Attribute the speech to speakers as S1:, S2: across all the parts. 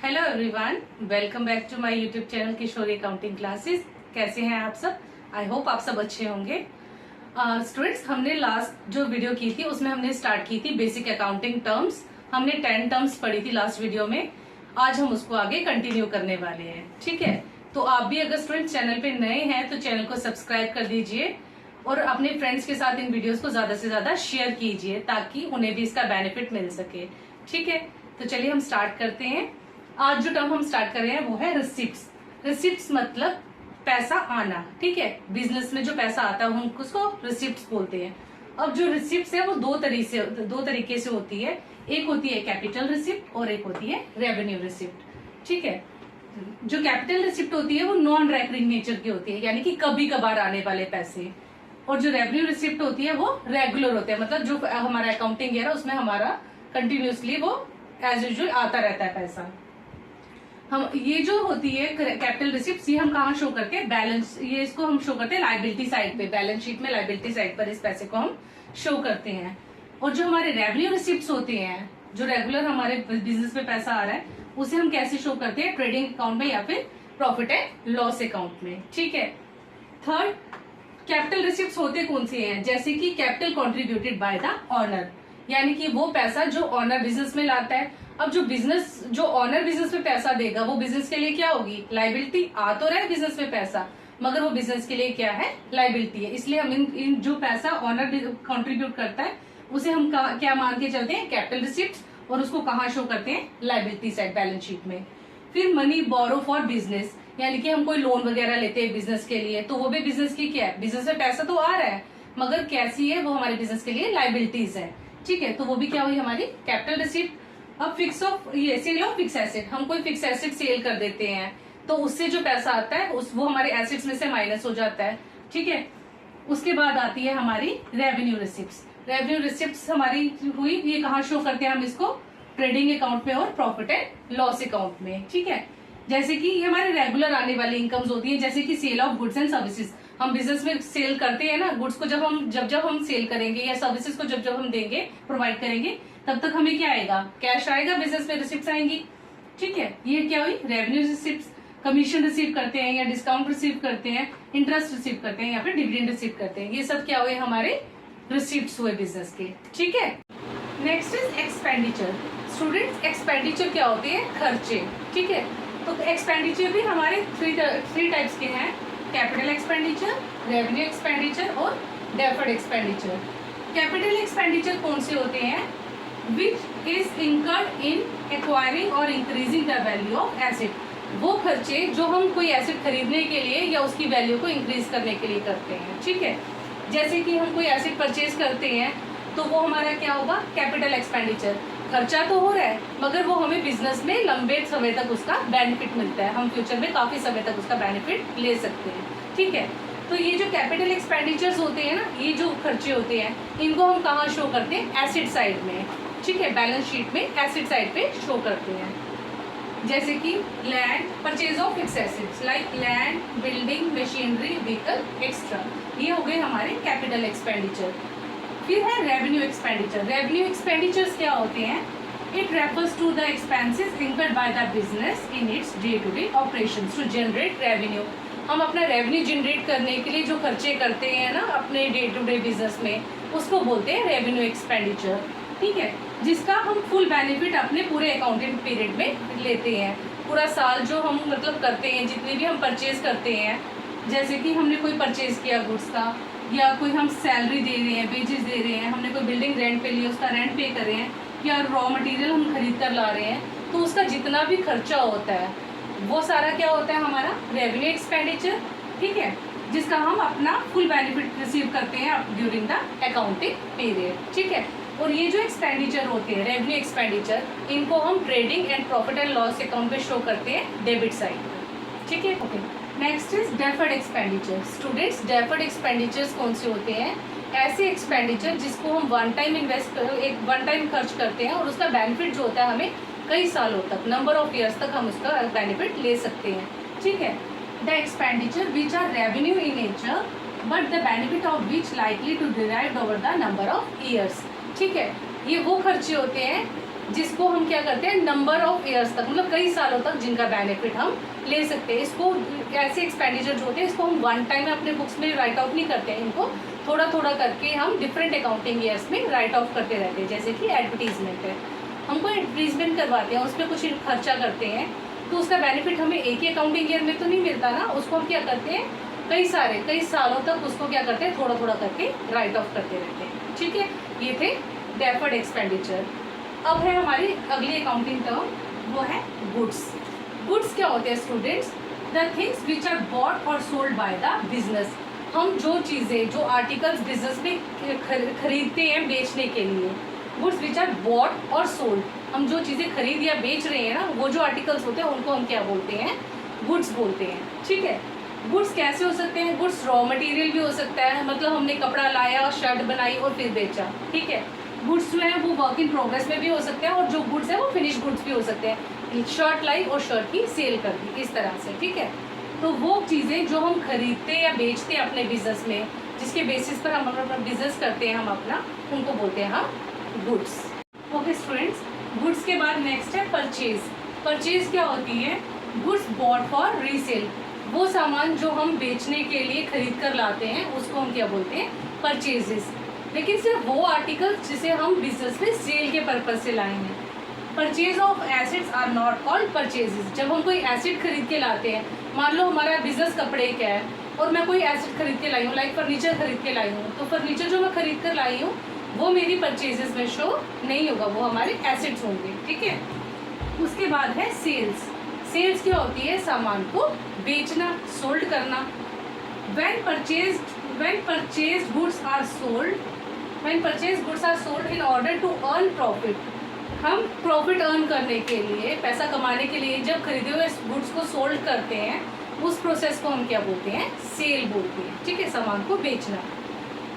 S1: Hello everyone, welcome back to my YouTube channel Kishori accounting classes. कैसे हैं आप सब? आई होप आप सब अच्छे होंगे। स्टूडेंट्स, हमने लास्ट जो वीडियो की थी उसमें हमने स्टार्ट की थी बेसिक अकाउंटिंग टर्म्स। हमने 10 टर्म्स पढ़ी थी लास्ट वीडियो में। आज हम उसको आगे कंटिन्यू करने वाले हैं। ठीक है, तो आप भी अगर स्टूडेंट्स चैनल पे नए हैं तो चैनल को सब्सक्राइब कर दीजिए और अपने फ्रेंड्स के साथ इन वीडियोस को ज्यादा से ज्यादा शेयर कीजिए ताकि उन्हें भी इसका बेनिफिट मिल सके। ठीक है, तो चलिए हम स्टार्ट करते हैं। आज जो टर्म हम स्टार्ट कर रहे हैं वो है रिसिप्ट्स। रिसिप्ट्स मतलब पैसा आना। ठीक है, बिजनेस में जो पैसा आता है हम उसको रिसिप्ट्स बोलते हैं। अब जो रिसिप्ट्स है वो दो तरीके से होती है। एक होती है कैपिटल रिसिप्ट और एक होती है रेवेन्यू रिसिप्ट। ठीक है, जो कैपिटल रिसिप्ट होती है वो नॉन रेकरिंग नेचर की होती है, यानी कि कभी कभार आने वाले पैसे। और जो रेवेन्यू रिसिप्ट होती है वो रेगुलर होते हैं, मतलब जो हमारा अकाउंटिंग ईयर है उसमें हमारा कंटिन्यूसली वो एज यूजुअल आता रहता है पैसा। हम ये जो होती है कैपिटल रिसिप्ट, ये हम कहाँ शो करते हैं? बैलेंस, ये इसको हम शो करते हैं लाइबिलिटी साइड पे। बैलेंस शीट में लाइबिलिटी साइड पर इस पैसे को हम शो करते हैं। और जो हमारे रेवेन्यू रिसिप्ट्स होते हैं, जो रेगुलर हमारे बिजनेस में पैसा आ रहा है, उसे हम कैसे शो करते हैं? ट्रेडिंग अकाउंट में या फिर प्रॉफिट एंड लॉस अकाउंट में। ठीक है। थर्ड, कैपिटल रिसिप्ट्स होते कौन से हैं? जैसे कि capital contributed by the owner, यानी कि वो पैसा जो ऑनर बिजनेस में लाता है। अब जो ऑनर बिजनेस में पैसा देगा वो बिजनेस के लिए क्या होगी? लाइबिलिटी। आ तो रहा है बिजनेस में पैसा, मगर वो बिजनेस के लिए क्या है? लाइबिलिटी है। इसलिए हम इन जो पैसा ऑनर कंट्रीब्यूट करता है उसे हम क्या मान के चलते हैं? Capital receipts. और उसको कहाँ शो करते हैं? लाइबिलिटी साइड, बैलेंस शीट में। फिर मनी बोरो फॉर बिजनेस, यानी कि हम कोई लोन वगैरह लेते हैं बिजनेस के लिए, तो वो भी बिजनेस की क्या है? बिजनेस में पैसा तो आ रहा है मगर कैसी है? वो हमारे बिजनेस के लिए लाइबिलिटीज है। ठीक है, तो वो भी क्या हुई? हमारी कैपिटल रिसिप्ट। अब सेल ऑफ फिक्स एसेट, हम कोई फिक्स एसेट सेल कर देते हैं तो उससे जो पैसा आता है वो हमारे एसेट्स में से माइनस हो जाता है। ठीक है, उसके बाद आती है हमारी रेवेन्यू रिसिप्ट्स। रेवेन्यू रिसिप्ट्स हमारी हुई, ये कहाँ शो करते हैं हम इसको? ट्रेडिंग अकाउंट में और प्रॉफिट एंड लॉस अकाउंट में। ठीक है, जैसे कि ये हमारे रेगुलर आने वाली इनकम्स होती है, जैसे कि sale of goods and services. हम बिजनेस में सेल करते हैं ना, गुड्स को जब हम सेल करेंगे या सर्विसेज को जब हम देंगे, प्रोवाइड करेंगे, तब तक हमें क्या आएगा? कैश आएगा, बिजनेस में रिसिप्ट्स आएंगी। ठीक है, ये क्या हुई? Revenue receipts. कमीशन रिसीव करते हैं या डिस्काउंट रिसीव करते हैं, इंटरेस्ट रिसीव करते हैं या फिर डिविडेंड रिसीव करते हैं, ये सब क्या हुए? हमारे रिसिप्ट्स हुए बिजनेस के। ठीक है, next is expenditure. Students, expenditure क्या होते हैं? खर्चे। ठीक है, तो एक्सपेंडिचर भी हमारे थ्री टाइप्स के हैं: कैपिटल एक्सपेंडिचर, रेवेन्यू एक्सपेंडिचर और डेफर्ड एक्सपेंडिचर। कैपिटल एक्सपेंडिचर कौन से होते हैं? Which is incurred in acquiring और increasing the value of asset. वो खर्चे जो हम कोई एसेट खरीदने के लिए या उसकी वैल्यू को इंक्रीज करने के लिए करते हैं। ठीक है, जैसे कि हम कोई एसेट परचेज करते हैं तो वो हमारा क्या होगा? Capital expenditure. खर्चा तो हो रहा है मगर वो हमें बिजनेस में लंबे समय तक उसका बेनिफिट मिलता है, हम फ्यूचर में काफी समय तक उसका बेनिफिट ले सकते हैं। ठीक है, तो ये जो कैपिटल एक्सपेंडिचर्स होते हैं ना, ये जो खर्चे होते हैं, इनको हम कहाँ शो करते हैं? एसेट साइड में। ठीक है, बैलेंस शीट में एसेट साइड पे शो करते हैं। जैसे कि land, purchase of fix assets like land, building, machinery, vehicle extra, ये हो गए हमारे कैपिटल एक्सपेंडिचर। फिर है रेवेन्यू एक्सपेंडिचर। रेवेन्यू एक्सपेंडिचर्स क्या होते हैं? It refers to the expenses incurred by the business in its day to day operations to generate revenue. हम अपना रेवेन्यू जनरेट करने के लिए जो खर्चे करते हैं ना अपने डे टू डे बिजनेस में, उसको बोलते हैं रेवेन्यू एक्सपेंडिचर। ठीक है, जिसका हम फुल बेनिफिट अपने पूरे अकाउंटिंग पीरियड में लेते हैं। पूरा साल जो हम मतलब करते हैं, जितनी भी हम परचेज करते हैं, जैसे कि हमने कोई परचेज किया गुड्स का, या कोई हम सैलरी दे रहे हैं, वेजेस दे रहे हैं, हमने कोई बिल्डिंग रेंट पे लिया, उसका रेंट पे कर रहे हैं, या रॉ मटेरियल हम खरीद कर ला रहे हैं, तो उसका जितना भी खर्चा होता है वो सारा क्या होता है? हमारा रेवेन्यू एक्सपेंडिचर। ठीक है, जिसका हम अपना फुल बेनिफिट रिसीव करते हैं ड्यूरिंग द अकाउंटिंग पीरियड। ठीक है, और ये जो एक्सपेंडिचर होते हैं रेवेन्यू एक्सपेंडिचर, इनको हम trading and profit and loss account पे शो करते हैं डेबिट साइड। ठीक है, okay. Next is deferred expenditure. Students, deferred expenditures कौन से होते हैं? ऐसे एक्सपेंडिचर जिसको हम वन टाइम खर्च करते हैं और उसका बेनिफिट जो होता है हमें कई सालों तक, नंबर ऑफ ईयर्स तक हम उसका बेनिफिट ले सकते हैं। ठीक है, the expenditure which are revenue in nature but the benefit of which likely to derive over the number of years. ठीक है, ये वो खर्चे होते हैं जिसको हम क्या करते हैं नंबर ऑफ ईयर्स तक, मतलब कई सालों तक जिनका बेनिफिट हम ले सकते हैं। इसको ऐसे एक्सपेंडिचर जो होते हैं इसको हम वन टाइम में अपने बुक्स में राइट आउट नहीं करते हैं, इनको थोड़ा थोड़ा करके हम डिफरेंट अकाउंटिंग ईयर्स में राइट ऑफ करते रहते हैं। जैसे कि एडवर्टीजमेंट है, हमको एडवर्टीजमेंट करवाते हैं, उस पर कुछ खर्चा करते हैं, तो उसका बेनिफिट हमें एक ही अकाउंटिंग ईयर में तो नहीं मिलता ना, उसको हम क्या करते हैं कई सालों तक उसको क्या करते हैं थोड़ा थोड़ा करके राइट ऑफ करते रहते हैं। ठीक है, ये थे डेफर्ड एक्सपेंडिचर। अब है हमारी अगली अकाउंटिंग टर्म, वो है गुड्स। गुड्स क्या होते हैं students? The things which are bought or sold by the business. हम जो चीज़ें जो आर्टिकल्स बिजनेस में खरीदते हैं बेचने के लिए, goods which are bought or sold, हम जो चीज़ें खरीद या बेच रहे हैं ना, वो जो आर्टिकल्स होते हैं उनको हम क्या बोलते हैं? गुड्स बोलते हैं। ठीक है, गुड्स कैसे हो सकते हैं? गुड्स रॉ मटेरियल भी हो सकता है, मतलब हमने कपड़ा लाया, शर्ट बनाई और फिर बेचा। ठीक है, गुड्स जो है वो वर्क इन प्रोग्रेस में भी हो सकते हैं, और जो गुड्स है वो फिनिश गुड्स भी हो सकते हैं। शर्ट लाई और शर्ट की सेल कर दी, इस तरह से। ठीक है, तो वो चीज़ें जो हम खरीदते या बेचते हैं अपने बिजनेस में, जिसके बेसिस पर हम अपना बिजनेस करते हैं हम अपना, उनको बोलते हैं हम गुड्स। ओके स्टूडेंट्स, गुड्स के बाद नेक्स्ट है परचेज। परचेज क्या होती है? Goods bought for resale. वो सामान जो हम बेचने के लिए खरीद कर लाते हैं उसको हम क्या बोलते हैं? परचेजेस। लेकिन सिर्फ वो आर्टिकल जिसे हम बिजनेस में सेल के पर्पज से लाए हैं। Purchase of assets are not called purchases. जब हम कोई एसेट खरीद के लाते हैं, मान लो हमारा बिजनेस कपड़े का है और मैं कोई एसेट खरीद के लाई हूँ, लाइक फर्नीचर खरीद के लाई हूँ, तो फर्नीचर जो मैं खरीद कर लाई हूँ वो मेरी परचेजेस में शो नहीं होगा, वो हमारे एसेट्स होंगे। ठीक है, उसके बाद है सेल्स। सेल्स क्या होती है? सामान को बेचना, सोल्ड करना। when purchased goods are sold in order to earn profit, हम प्रॉफिट अर्न करने के लिए, पैसा कमाने के लिए जब खरीदे हुए गुड्स को सोल्ड करते हैं, उस प्रोसेस को हम क्या बोलते हैं? सेल बोलते हैं। ठीक है, सामान को बेचना।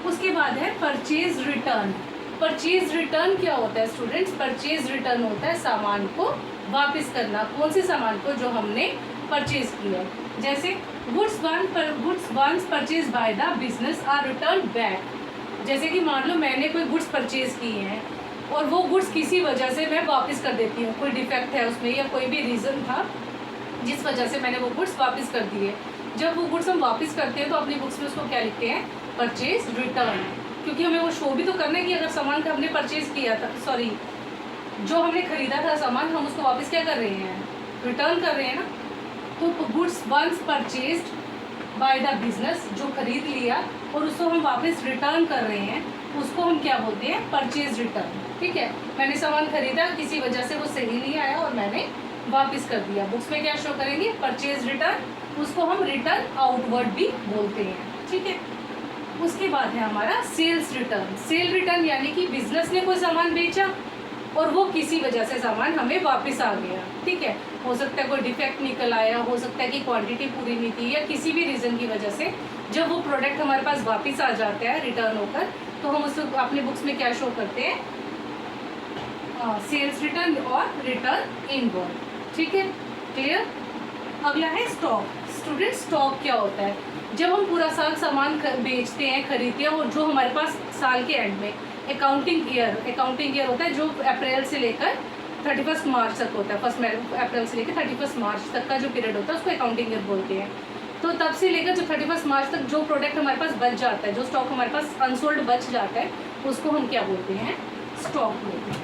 S1: उसके बाद है परचेज रिटर्न। परचेज रिटर्न क्या होता है स्टूडेंट्स? परचेज रिटर्न होता है सामान को वापस करना। कौन से सामान को? जो हमने परचेज किया। जैसे goods once purchase by the business are return back. जैसे कि मान लो मैंने कोई गुड्स परचेज किए हैं और वो गुड्स किसी वजह से मैं वापस कर देती हूँ, कोई डिफेक्ट है उसमें या कोई भी रीज़न था जिस वजह से मैंने वो गुड्स वापस कर दिए। जब वो गुड्स हम वापस करते हैं तो अपनी बुक्स में उसको क्या लिखते हैं? Purchase return. क्योंकि हमें वो शो भी तो करना है कि अगर सामान का हमने परचेज किया था, सॉरी जो हमने खरीदा था सामान, हम उसको वापस क्या कर रहे हैं? रिटर्न कर रहे हैं ना। तो goods once purchased by the business, जो खरीद लिया और उसको हम वापस रिटर्न कर रहे हैं, उसको हम क्या बोलते हैं? Purchase return. ठीक है, मैंने सामान खरीदा, किसी वजह से वो सही नहीं आया और मैंने वापस कर दिया, बुक्स में क्या शो करेंगे? Purchase return. उसको हम रिटर्न आउटवर्ड भी बोलते हैं। ठीक है, उसके बाद है हमारा सेल्स रिटर्न। सेल रिटर्न यानी कि बिजनेस ने कोई सामान बेचा और वो किसी वजह से सामान हमें वापस आ गया। ठीक है, हो सकता है कोई डिफेक्ट निकल आया, हो सकता है कि क्वांटिटी पूरी नहीं थी, या किसी भी रीज़न की वजह से जब वो प्रोडक्ट हमारे पास वापस आ जाता है रिटर्न होकर, तो हम उसको अपने बुक्स में क्या शो करते हैं? सेल्स रिटर्न और रिटर्न इनवर्ड। ठीक है, क्लियर। अगला है स्टॉक। स्टूडेंट, स्टॉक क्या होता है? जब हम पूरा साल सामान बेचते हैं, खरीदते हैं, और जो हमारे पास साल के एंड में अकाउंटिंग ईयर होता है, जो अप्रैल से लेकर 31 मार्च तक होता है। 1 अप्रैल से लेकर 31 मार्च तक का जो पीरियड होता है उसको अकाउंटिंग ईयर बोलते हैं। तो तब से लेकर जो 31 मार्च तक जो प्रोडक्ट हमारे पास बच जाता है, जो स्टॉक हमारे पास अनसोल्ड बच जाता है, उसको हम क्या बोलते हैं? स्टॉक बोलते हैं।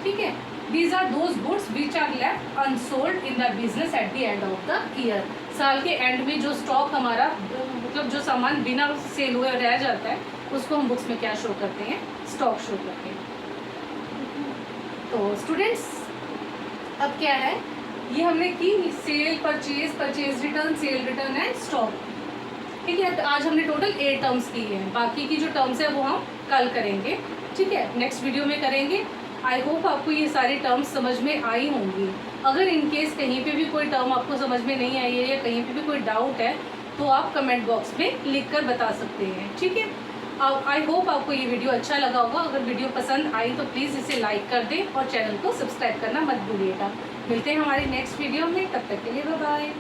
S1: ठीक है, these are those goods which are left unsold in the business at the end of the year. साल के एंड में जो स्टॉक हमारा, मतलब जो सामान बिना सेल हुए रह जाता है, उसको हम बुक्स में क्या शो करते हैं? स्टॉक शो करते हैं। तो स्टूडेंट्स, अब क्या है, ये हमने की sale, purchase, purchase return, sale return and stock. ठीक है, तो आज हमने टोटल 8 टर्म्स की हैं। बाकी की जो टर्म्स है वो हम कल करेंगे। ठीक है, नेक्स्ट वीडियो में करेंगे। आई होप आपको ये सारी टर्म्स समझ में आई होंगी। अगर इनकेस कहीं पे भी कोई टर्म आपको समझ में नहीं आई है या कहीं पे भी कोई डाउट है, तो आप कमेंट बॉक्स में लिख कर बता सकते हैं। ठीक है, आई होप आपको ये वीडियो अच्छा लगा होगा। अगर वीडियो पसंद आई तो प्लीज़ इसे लाइक कर दें और चैनल को सब्सक्राइब करना मत भूलिएगा। मिलते हैं हमारी नेक्स्ट वीडियो में, तब तक के लिए बाय बाय।